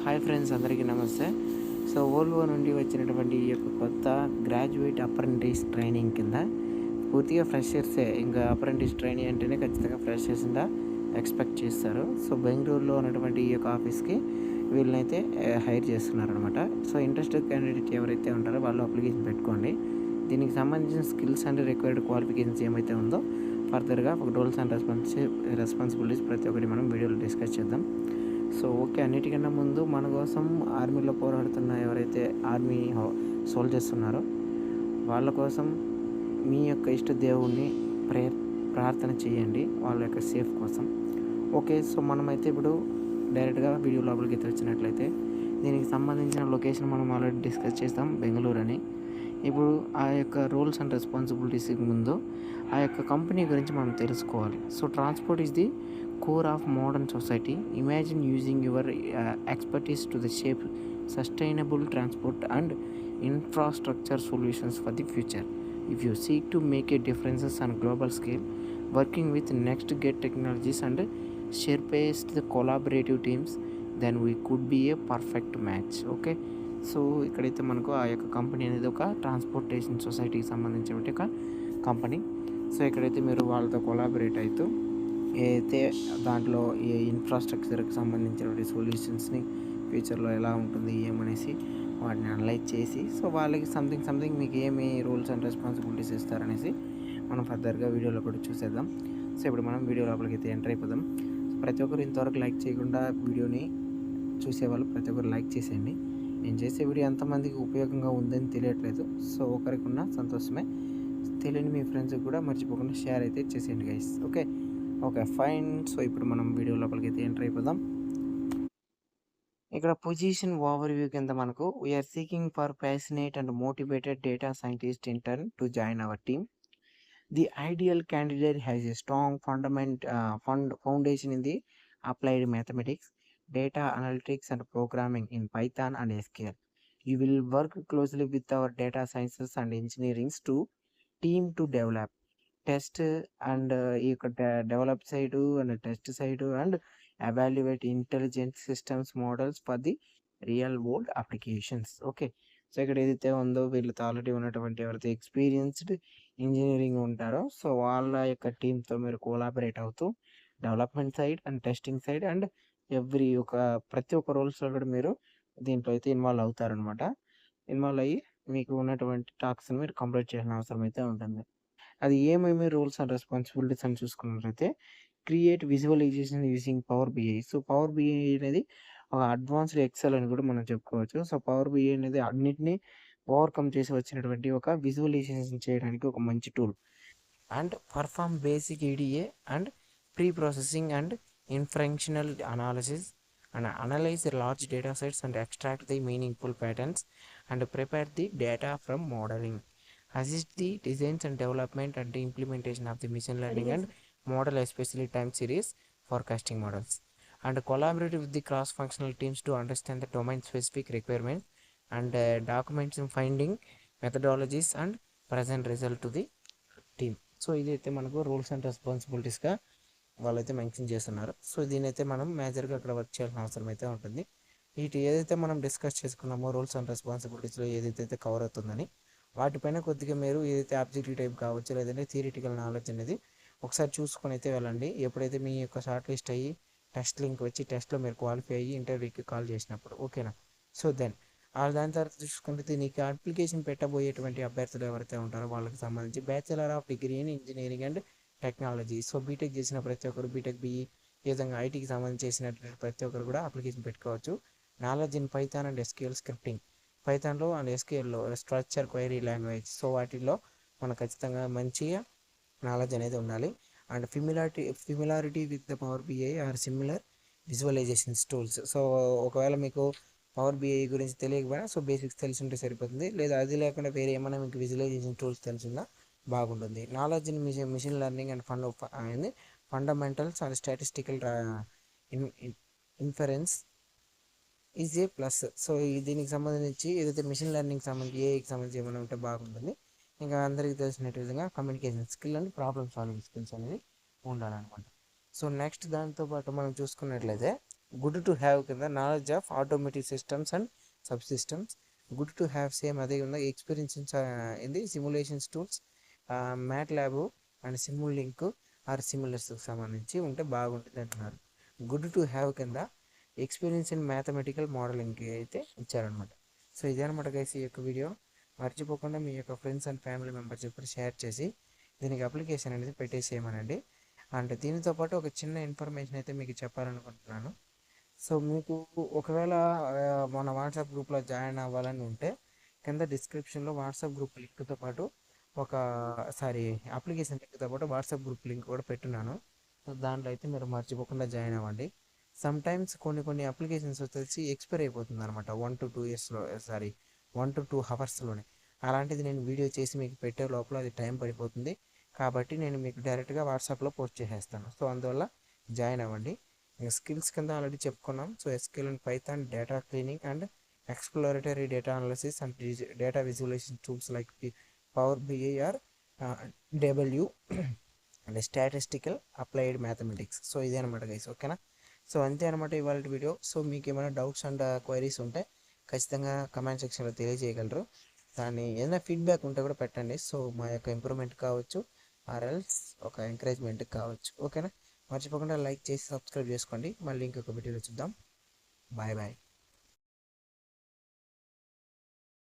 Hi friends, అందరికీ నమస్తే. So Volvo నుండి వచ్చినటువంటి ఈ యొక్క కొత్త గ్రాడ్యుయేట్ అప్రెంటిస్ ట్రైనింగ్ కింద పూర్తిగా ఫ్రెషర్సే. ఇంకా అప్రెంటిస్ ట్రైనింగ్ అంటేనే ఖచ్చితంగా ఫ్రెషర్స్ ఎక్స్పెక్ట్ చేస్తారు. సో బెంగళూరులో ఉన్నటువంటి ఈ యొక్క ఆఫీస్కి వీళ్ళనైతే హైర్ చేస్తున్నారనమాట. సో ఇంట్రెస్టెడ్ క్యాండిడేట్ ఎవరైతే ఉంటారో వాళ్ళు అప్లికేషన్ పెట్టుకోండి. దీనికి సంబంధించిన స్కిల్స్ అండ్ రిక్వైర్డ్ క్వాలిఫికేషన్స్ ఏమైతే ఉందో ఫర్దర్గా రోల్స్ అండ్ రెస్పాన్సిబిలిటీస్ ప్రతి ఒక్కటి మనం వీడియోలో డిస్కస్ చేద్దాం. సో ఓకే, అన్నిటికన్నా ముందు మన కోసం ఆర్మీలో పోరాడుతున్న ఎవరైతే ఆర్మీ సోల్జర్స్ ఉన్నారో వాళ్ళ కోసం మీ యొక్క ఇష్ట దేవుణ్ణి ప్రార్థన చేయండి, వాళ్ళ యొక్క సేఫ్ కోసం. ఓకే, సో మనమైతే ఇప్పుడు డైరెక్ట్గా వీడియో లోపలికి అయితే వచ్చినట్లయితే దీనికి సంబంధించిన లొకేషన్ మనం ఆల్రెడీ డిస్కస్ చేస్తాం, బెంగళూరు అని. ఇప్పుడు ఆ యొక్క రూల్స్ అండ్ రెస్పాన్సిబిలిటీస్కి ముందు ఆ యొక్క కంపెనీ గురించి మనం తెలుసుకోవాలి. So transport is the core of modern society. Imagine using your expertise to the shape sustainable transport and infrastructure solutions for the future. If you seek to make a differences on global scale, working with next get technologies and share-based the collaborative teams, then we could be a perfect match. Okay, so ఇక్కడైతే మనకు ఆ యొక్క company అనేది ఒక transportation సొసైటీకి సంబంధించిన ఒక company. So ఇక్కడైతే మీరు వాళ్ళతో కొలాబరేట్ అవుతూ ఏదైతే దాంట్లో ఈ ఇన్ఫ్రాస్ట్రక్చర్కి సంబంధించినటువంటి సొల్యూషన్స్ని ఫ్యూచర్లో ఎలా ఉంటుంది ఏమనేసి వాటిని అనలైజ్ చేసి సో వాళ్ళకి సంథింగ్ మీకు ఏమి రూల్స్ అండ్ రెస్పాన్సిబిలిటీస్ ఇస్తారనేసి మనం ఫర్దర్గా వీడియోలో కూడా చూసేద్దాం. సో ఇప్పుడు మనం వీడియో లోపలికి అయితే ఎంటర్ అయిపోదాం. ప్రతి ఒక్కరు ఇంతవరకు లైక్ చేయకుండా వీడియోని చూసేవాళ్ళు ప్రతి ఒక్కరు లైక్ చేసేయండి. నేను చేసే వీడియో ఎంతమందికి ఉపయోగంగా ఉందని తెలియట్లేదు. సో ఒకరికి ఉన్న సంతోషమే, తెలియని మీ ఫ్రెండ్స్కి కూడా మర్చిపోకుండా షేర్ అయితే చేసేయండి గైస్. Okay fine. సో ఇప్పుడు మనం వీడియో లోపలికి అయితే ఎంటర్ అయిపోదాం. ఇక్కడ పొజిషన్ ఓవర్వ్యూ కింద మనకు we're seeking for passionate and motivated data scientist intern to join our team. The ideal candidate has a strong foundation in the applied mathematics, data analytics and programming in Python and SQL. You will work closely with our data sciences and engineering team to develop test and ఈ యొక్క develop side and test side and evaluate intelligent systems models for the real world applications. Okay, so ఇక్కడ ఏదైతే ఉందో వీళ్ళతో already ఉన్నటువంటి ఎవరైతే experienced engineering ఉంటారో so వాళ్ళ యొక్క టీంతో మీరు కోలాబరేట్ అవుతూ development side and testing side and ప్రతి ఒక్క రోల్స్లో కూడా మీరు దీంట్లో అయితే ఇన్వాల్వ్ అవుతారనమాట. ఇన్వాల్వ్ అయ్యి మీకు ఉన్నటువంటి టాస్క్ని మీరు కంప్లీట్ చేయాల్సిన అవసరం అయితే ఉంటుంది. అది ఏమేమి రూల్స్ అండ్ రెస్పాన్సిబిలిటీస్ అని చూసుకున్నట్లయితే create visualization using power BI. So power BI అనేది ఒక అడ్వాన్స్డ్ ఎక్సెల్ అని కూడా మనం చెప్పుకోవచ్చు. సో పవర్ బిఐ అనేది అన్నిటినీ ఓవర్కమ్ చేసి వచ్చినటువంటి ఒక విజువలైజేషన్ చేయడానికి ఒక మంచి tool. And perform basic EDA and pre processing and inferential analysis and analyse large data sets and extract the meaningful patterns and prepare the data from modelling. Assist the designs and development and the implementation of the machine learning and model, especially time series forecasting models, and collaborate with the cross-functional teams to understand the domain-specific requirements and documents and finding methodologies and present result to the team. So ఇదైతే మనకు rules and రెస్పాన్సిబిలిటీస్గా వాళ్ళైతే mention చేస్తున్నారు. So దీనైతే మనం మేజర్గా అక్కడ work చేయాల్సిన అవసరం అయితే ఉంటుంది. వీటి ఏదైతే మనం డిస్కస్ చేసుకున్నామో రూల్స్ అండ్ రెస్పాన్సిబిలిటీస్లో ఏదైతే కవర్ అవుతుందని వాటిపైన కొద్దిగా మీరు ఏదైతే ఆబ్జెక్టివ్ టైప్ కావచ్చు లేదంటే థియరిటికల్ నాలెడ్జ్ అనేది ఒకసారి చూసుకొని అయితే వెళ్ళండి. ఎప్పుడైతే మీ యొక్క షార్ట్ లిస్ట్ అయ్యి టెస్ట్ లింక్ వచ్చి టెస్ట్లో మీరు క్వాలిఫై అయ్యి ఇంటర్వ్యూకి కాల్ చేసినప్పుడు ఓకేనా. సో దెన్ దాని తర్వాత చూసుకుంటే దీనికి అప్లికేషన్ పెట్టబోయేటువంటి అభ్యర్థులు ఎవరైతే ఉంటారో వాళ్ళకి సంబంధించి bachelor of degree in engineering and technology. So BTech చేసిన ప్రతి ఒక్కరు బీటెక్ బిఈ ఈ విధంగా ఐటీకి సంబంధించి చేసినటువంటి ప్రతి ఒక్కరు కూడా అప్లికేషన్ పెట్టుకోవచ్చు. Knowledge in Python and SQL scripting, పైథాన్లో అండ్ ఎస్క్యూఎల్లో స్ట్రక్చర్ క్వైరీ లాంగ్వేజ్. సో వాటిల్లో మనకు ఖచ్చితంగా మంచిగా నాలెడ్జ్ అనేది ఉండాలి. And familiarity with the Power BI or similar visualisations tools. So ఒకవేళ మీకు పవర్ బిఐ గురించి తెలియకపోయినా సో బేసిక్స్ తెలిసి ఉంటే సరిపోతుంది, లేదా అది లేకుండా వేరే ఏమైనా మీకు విజువలైజేషన్ టూల్స్ తెలిసిందా బాగుంటుంది. Knowledge in mission learning and fundamentals and statistical inference is a plus. So దీనికి సంబంధించి ఏదైతే మిషన్ లెర్నింగ్ సంబంధించి ఏఐకి సంబంధించి ఏమైనా ఉంటే బాగుంటుంది. ఇంకా అందరికీ తెలిసినట్టు విధంగా communication skill and problem solving skills అనేది ఉండాలన్నమాట. సో నెక్స్ట్ దాంతోపాటు మనం చూసుకున్నట్లయితే గుడ్ టు హ్యావ్ కింద knowledge of automatic systems and sub systems. Good to have same అదే ఉంది, experience in the simulations tools, MATLAB and Simulink or సిమ్యులర్స్కి సంబంధించి ఉంటే బాగుంటుంది అంటున్నారు. గుడ్ టు హ్యావ్ కింద ఎక్స్పీరియన్స్ ఇన్ మ్యాథమెటికల్ మోడలింగ్కి అయితే ఇచ్చారనమాట. సో ఇదే అనమాట గైస్ ఈ యొక్క వీడియో. మర్చిపోకుండా మీ యొక్క ఫ్రెండ్స్ అండ్ ఫ్యామిలీ మెంబర్స్ ఇప్పుడు షేర్ చేసి దీనికి అప్లికేషన్ అనేది పెట్టేసేయమనండి. అండ్ దీనితో పాటు ఒక చిన్న ఇన్ఫర్మేషన్ అయితే మీకు చెప్పాలనుకుంటున్నాను. సో మీకు ఒకవేళ మన వాట్సాప్ గ్రూప్లో జాయిన్ అవ్వాలని ఉంటే కింద డిస్క్రిప్షన్లో వాట్సాప్ గ్రూప్ లింక్తో పాటు ఒక అప్లికేషన్ లింక్తో పాటు వాట్సాప్ గ్రూప్ లింక్ కూడా పెట్టున్నాను. సో దాంట్లో అయితే మీరు మర్చిపోకుండా జాయిన్ అవ్వండి. సమ్ టైమ్స్ కొన్ని అప్లికేషన్స్ వచ్చేసి ఎక్స్పైర్ అయిపోతుంది అనమాట 1 to 2 yearsలో, 1 to 2 hours అలాంటిది నేను వీడియో చేసి మీకు పెట్టే లోపల అది టైం పడిపోతుంది. కాబట్టి నేను మీకు డైరెక్ట్గా వాట్సాప్లో పోస్ట్ చేసేస్తాను. సో అందువల్ల జాయిన్ అవ్వండి. స్కిల్స్ కింద ఆల్రెడీ చెప్పుకున్నాం. So SQL and Python, data cleaning and exploratory data analysis and data visualization tools like power BI or W and statistical applied mathematics. So ఇదే అనమాట గైస్, ఓకేనా. సో అంతే అనమాట ఇవాళ వీడియో. సో మీకు ఏమైనా డౌట్స్ అండ్ క్వైరీస్ ఉంటే ఖచ్చితంగా కమెంట్ సెక్షన్లో తెలియజేయగలరు. దాన్ని ఏదైనా ఫీడ్బ్యాక్ ఉంటే కూడా పెట్టండి. సో మా యొక్క ఇంప్రూవ్మెంట్ కావచ్చు ఆర్ ఎల్స్ ఒక ఎంకరేజ్మెంట్ కావచ్చు, ఓకేనా. మర్చిపోకుండా లైక్ చేసి సబ్స్క్రైబ్ చేసుకోండి. మళ్ళీ ఇంకొక వీడియోలో చూద్దాం. Bye bye.